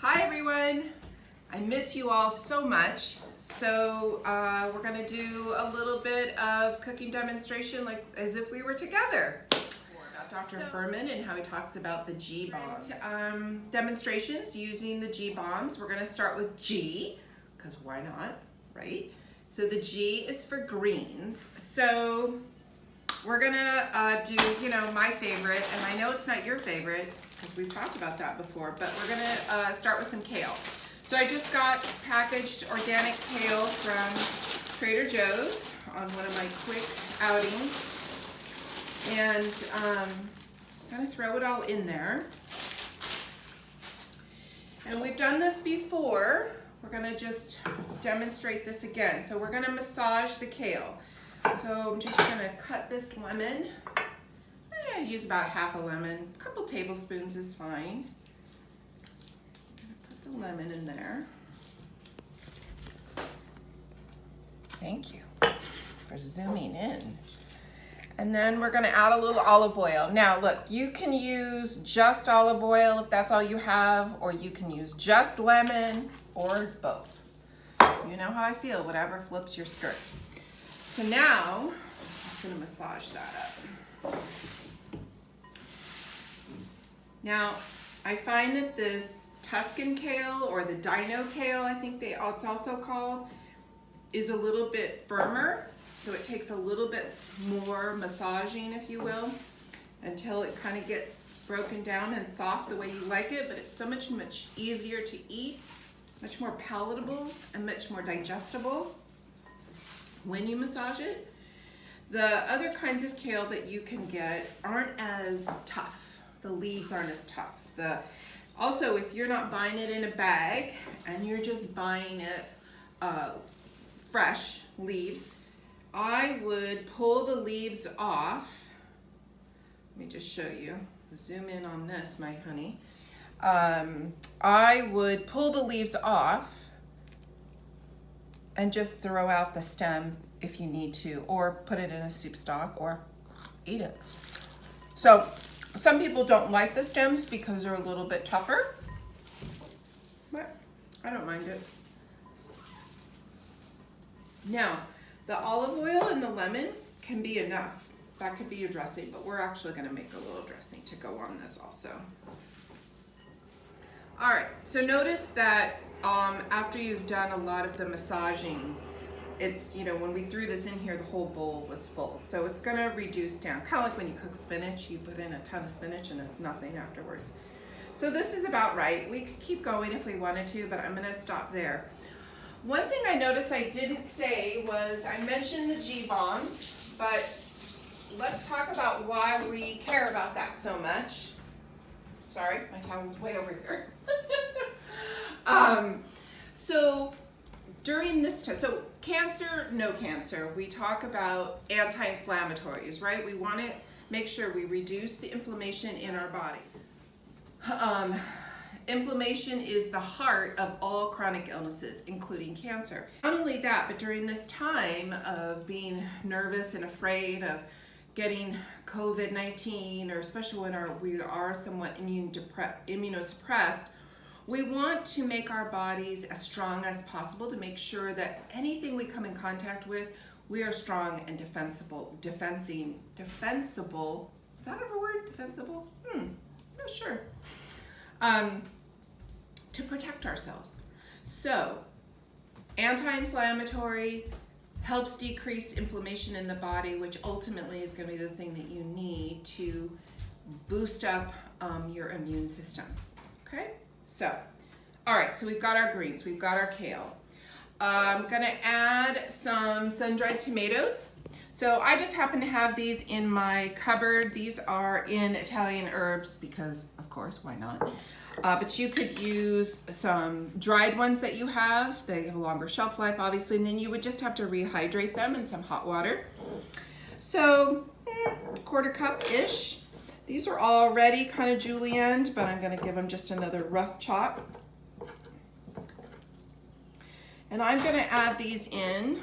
Hi everyone, I miss you all so much. So we're gonna do a little bit of cooking demonstration like as if we were together. About Dr. Furman and how he talks about the G bombs. Demonstrations using the G bombs. We're gonna start with G, because why not, right? So the G is for greens. So we're gonna do, my favorite, and I know it's not your favorite, because we've talked about that before, but we're gonna start with some kale. So I just got packaged organic kale from Trader Joe's on one of my quick outings. And I'm gonna throw it all in there. And we've done this before. We're gonna just demonstrate this again. So we're gonna massage the kale. So I'm just gonna cut this lemon. I use about half a lemon. A couple tablespoons is fine. Put the lemon in there. Thank you for zooming in. And then we're gonna add a little olive oil. Now look, you can use just olive oil if that's all you have, or you can use just lemon, or both. You know how I feel, whatever flips your skirt. So now, I'm just gonna massage that up. Now, I find that this Tuscan kale, or the Dino kale, I think it's also called, is a little bit firmer. So it takes a little bit more massaging, if you will, until it kind of gets broken down and soft the way you like it, but it's so much easier to eat, much more palatable, and much more digestible when you massage it. The other kinds of kale that you can get aren't as tough. The leaves aren't as tough. Also, if you're not buying it in a bag and you're just buying it fresh leaves, I would pull the leaves off. Let me just show you. Zoom in on this, my honey. I would pull the leaves off and just throw out the stem if you need to, or put it in a soup stock, or eat it. So some people don't like the stems because they're a little bit tougher, but I don't mind it. Now, the olive oil and the lemon can be enough. That could be your dressing, but we're actually gonna make a little dressing to go on this also. All right, so notice that after you've done a lot of the massaging, it's, when we threw this in here, the whole bowl was full. So it's gonna reduce down, kind of like when you cook spinach, you put in a ton of spinach and it's nothing afterwards. So this is about right. We could keep going if we wanted to, but I'm gonna stop there. One thing I noticed I didn't say was I mentioned the G-bombs, but let's talk about why we care about that so much. Sorry, my towel's way over here. So during this time, so cancer, no cancer, we talk about anti-inflammatories, right? We want to make sure we reduce the inflammation in our body. Inflammation is the heart of all chronic illnesses, including cancer. Not only that, but during this time of being nervous and afraid of getting COVID-19, or especially when we are somewhat immunosuppressed, we want to make our bodies as strong as possible to make sure that anything we come in contact with, we are strong and defensible. Defensible, is that a word, defensible? Not sure. To protect ourselves. So, anti-inflammatory helps decrease inflammation in the body, which ultimately is going to be the thing that you need to boost up your immune system. Okay? So, all right, so we've got our greens, we've got our kale. I'm gonna add some sun-dried tomatoes. So I just happen to have these in my cupboard. These are in Italian herbs because, of course, why not? But you could use some dried ones that you have. They have a longer shelf life, obviously, and then you would just have to rehydrate them in some hot water. So, quarter cup-ish. These are already kind of julienned, but I'm gonna give them just another rough chop. And I'm gonna add these in,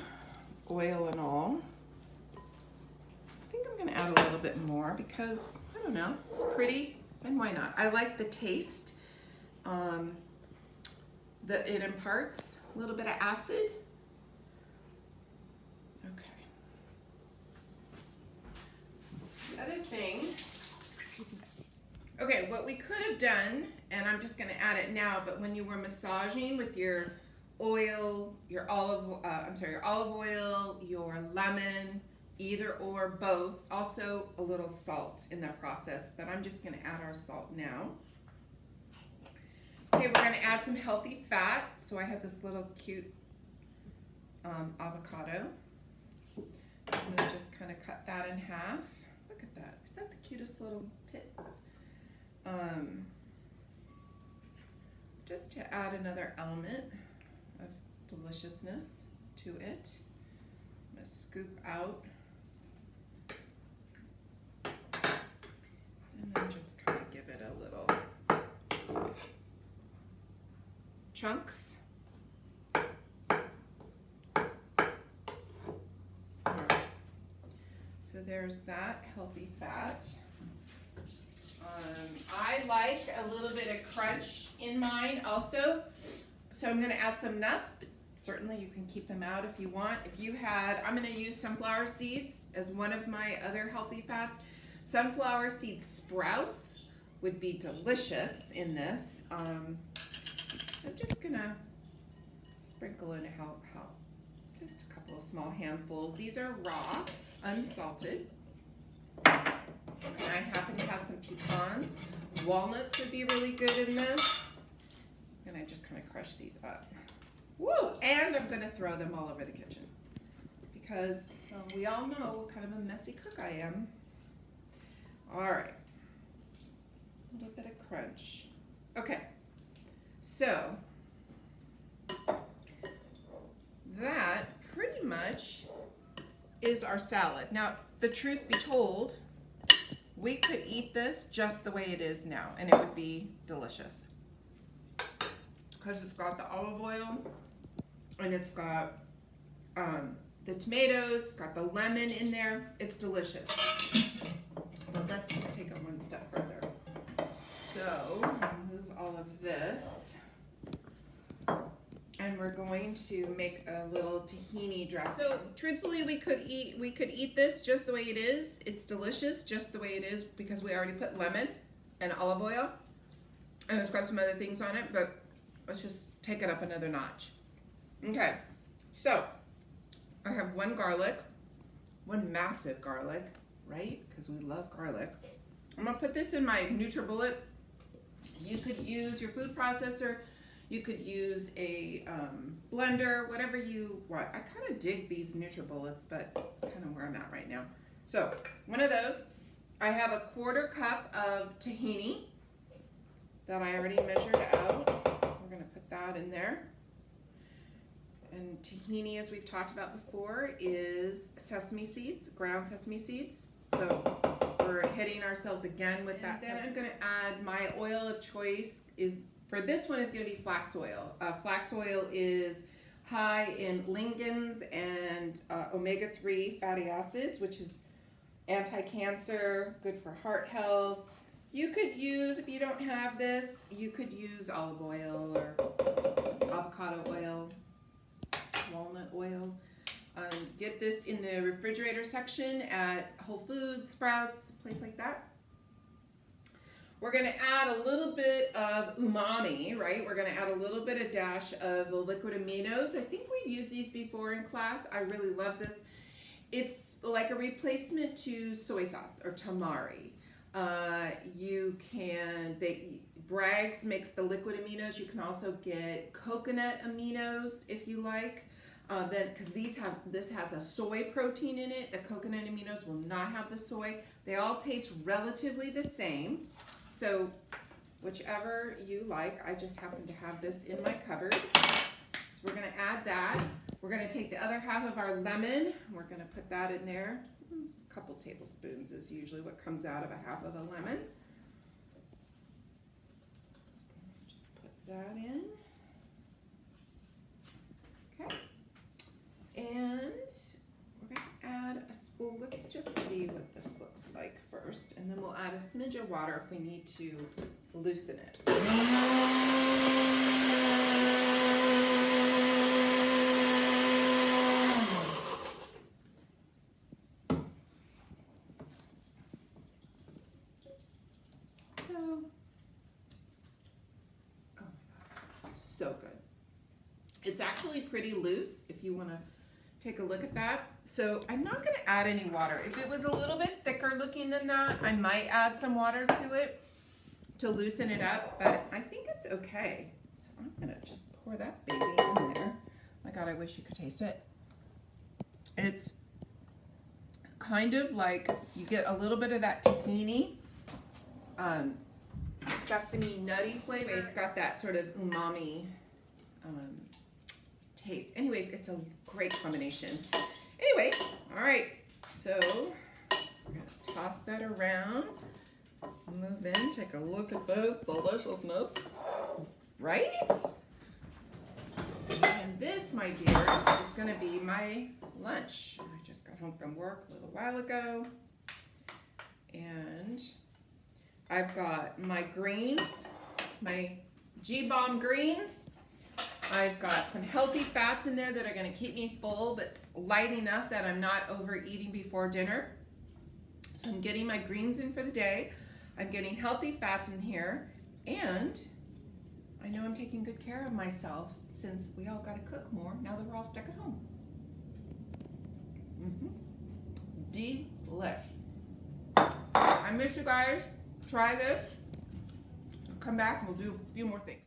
oil and all. I think I'm gonna add a little bit more because, I don't know, it's pretty, and why not? I like the taste. that it imparts a little bit of acid. Okay. The other thing, okay, what we could have done, and I'm just going to add it now, but when you were massaging with your oil, your olive oil, your lemon, either or both, also a little salt in that process, but I'm just going to add our salt now. Okay, we're going to add some healthy fat. So I have this little cute avocado. I'm going to just kind of cut that in half. Look at that. Is that the cutest little pit? Just to add another element of deliciousness to it. I'm going to scoop out. And then just kind of give it a little chunks. Right. So there's that healthy fat. I like a little bit of crunch in mine also. So I'm going to add some nuts. Certainly you can keep them out if you want. If you had, I'm going to use sunflower seeds as one of my other healthy fats. Sunflower seed sprouts would be delicious in this. I'm just gonna sprinkle in just a couple of small handfuls. These are raw, unsalted. And I happen to have some pecans. Walnuts would be really good in this. And I just kind of crush these up. Woo! And I'm gonna throw them all over the kitchen because we all know what kind of a messy cook I am. All right, a little bit of crunch. Okay, so that pretty much is our salad. Now, the truth be told, we could eat this just the way it is now, and it would be delicious. Because it's got the olive oil, and it's got the tomatoes, it's got the lemon in there. It's delicious. But let's just take it one step further. So, remove all of this. And we're going to make a little tahini dressing. So, truthfully, we could eat this just the way it is. It's delicious just the way it is because we already put lemon and olive oil. And it's got some other things on it, but let's just take it up another notch. Okay, so I have one massive garlic, right? Because we love garlic. I'm gonna put this in my NutriBullet. You could use your food processor. You could use a blender, whatever you want. I kind of dig these NutriBullets, but it's kind of where I'm at right now. So one of those. I have a 1/4 cup of tahini that I already measured out. We're gonna put that in there. And tahini, as we've talked about before, is sesame seeds, ground sesame seeds. So we're hitting ourselves again with that. Then I'm going to add my oil of choice. For this one is going to be flax oil. Flax oil is high in lignans and omega-3 fatty acids, which is anti-cancer, good for heart health. You could use, if you don't have this, you could use olive oil or avocado oil, walnut oil. Get this in the refrigerator section at Whole Foods, Sprouts, a place like that. We're going to add a little bit of umami, right? We're going to add a little bit of dash of the liquid aminos. I think we've used these before in class. I really love this. It's like a replacement to soy sauce or tamari. Bragg's makes the liquid aminos. You can also get coconut aminos if you like. Because this has a soy protein in it. The coconut aminos will not have the soy. They all taste relatively the same. So whichever you like. I just happen to have this in my cupboard. So we're going to add that. We're going to take the other half of our lemon. We're going to put that in there. A couple tablespoons is usually what comes out of a half of a lemon. Just put that in. Okay. And we're going to add let's just see what this looks like first, and then we'll add a smidge of water if we need to loosen it. so good. It's actually pretty loose if you want to take a look at that. So I'm not going to add any water. If it was a little bit thicker looking than that, I might add some water to it to loosen it up, but I think it's okay. So I'm going to just pour that baby in there. My God, I wish you could taste it. It's kind of like you get a little bit of that tahini, sesame nutty flavor. It's got that sort of umami taste. Anyways, it's a great combination. Anyway, all right, so we're gonna toss that around, move in, take a look at this deliciousness, right? And this, my dears, is gonna be my lunch. I just got home from work a little while ago, and I've got my greens, my G-Bomb greens. I've got some healthy fats in there that are going to keep me full, but light enough that I'm not overeating before dinner. So I'm getting my greens in for the day. I'm getting healthy fats in here, and I know I'm taking good care of myself since we all got to cook more now that we're all stuck at home. Delish. I miss you guys. Try this. I'll come back and we'll do a few more things.